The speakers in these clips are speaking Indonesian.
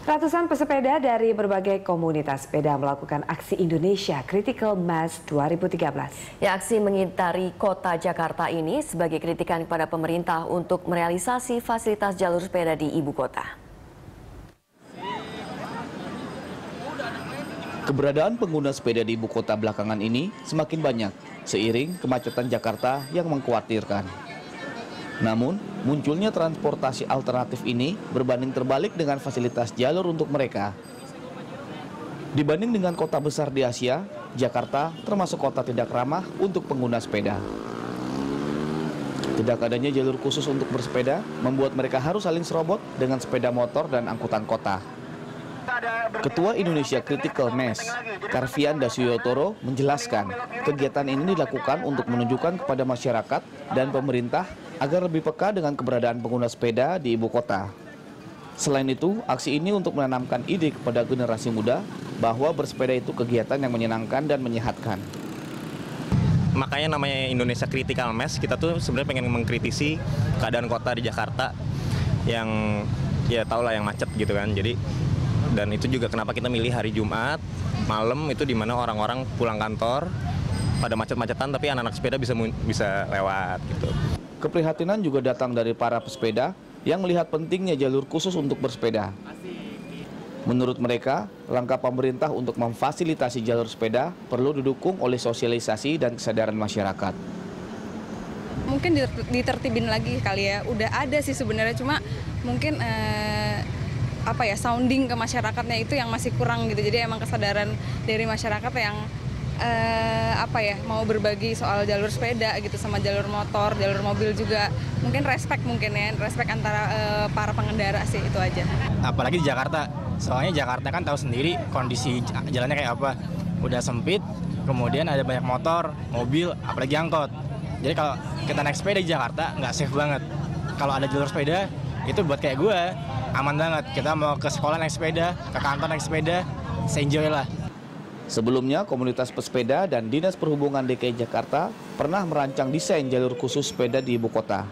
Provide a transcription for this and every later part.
Ratusan pesepeda dari berbagai komunitas sepeda melakukan aksi Indonesia Critical Mass 2013. Ya, aksi mengitari kota Jakarta ini sebagai kritikan kepada pemerintah untuk merealisasi fasilitas jalur sepeda di ibu kota. Keberadaan pengguna sepeda di ibu kota belakangan ini semakin banyak, seiring kemacetan Jakarta yang mengkhawatirkan. Namun, munculnya transportasi alternatif ini berbanding terbalik dengan fasilitas jalur untuk mereka. Dibanding dengan kota besar di Asia, Jakarta termasuk kota tidak ramah untuk pengguna sepeda. Tidak adanya jalur khusus untuk bersepeda membuat mereka harus saling serobot dengan sepeda motor dan angkutan kota. Ketua Indonesia Critical Mass, Karvian Dasuyotoro, menjelaskan kegiatan ini dilakukan untuk menunjukkan kepada masyarakat dan pemerintah agar lebih peka dengan keberadaan pengguna sepeda di ibu kota. Selain itu, aksi ini untuk menanamkan ide kepada generasi muda bahwa bersepeda itu kegiatan yang menyenangkan dan menyehatkan. Makanya namanya Indonesia Critical Mass, kita tuh sebenarnya pengen mengkritisi keadaan kota di Jakarta yang ya tau lah yang macet gitu kan. Jadi dan itu juga kenapa kita milih hari Jumat malam itu di mana orang-orang pulang kantor pada macet-macetan tapi anak-anak sepeda bisa lewat gitu. Keprihatinan juga datang dari para pesepeda yang melihat pentingnya jalur khusus untuk bersepeda. Menurut mereka, langkah pemerintah untuk memfasilitasi jalur sepeda perlu didukung oleh sosialisasi dan kesadaran masyarakat. Mungkin ditertibin lagi kali ya, udah ada sih sebenarnya, cuma mungkin sounding ke masyarakatnya itu yang masih kurang gitu. Jadi emang kesadaran dari masyarakat yang mau berbagi soal jalur sepeda gitu sama jalur motor, jalur mobil juga. Mungkin respect antara para pengendara sih, itu aja. Apalagi di Jakarta, soalnya Jakarta kan tahu sendiri kondisi jalannya kayak apa. Udah sempit, kemudian ada banyak motor, mobil, apalagi angkot. Jadi kalau kita naik sepeda di Jakarta nggak safe banget. Kalau ada jalur sepeda, itu buat kayak gue aman banget. Kita mau ke sekolah naik sepeda, ke kantor naik sepeda, se-enjoy lah. Sebelumnya, komunitas pesepeda dan Dinas Perhubungan DKI Jakarta pernah merancang desain jalur khusus sepeda di ibu kota.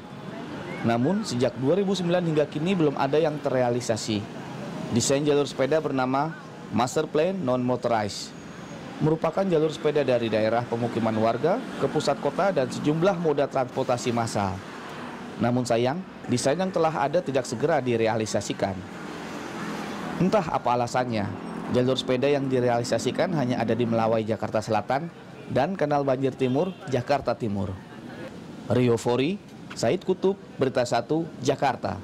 Namun, sejak 2009 hingga kini belum ada yang terrealisasi. Desain jalur sepeda bernama Master Plan Non-Motorized. Merupakan jalur sepeda dari daerah pemukiman warga ke pusat kota dan sejumlah moda transportasi massal. Namun sayang, desain yang telah ada tidak segera direalisasikan. Entah apa alasannya, jalur sepeda yang direalisasikan hanya ada di Melawai, Jakarta Selatan, dan Kanal Banjir Timur, Jakarta Timur. Rio Fori, Said Kutub, Berita 1, Jakarta.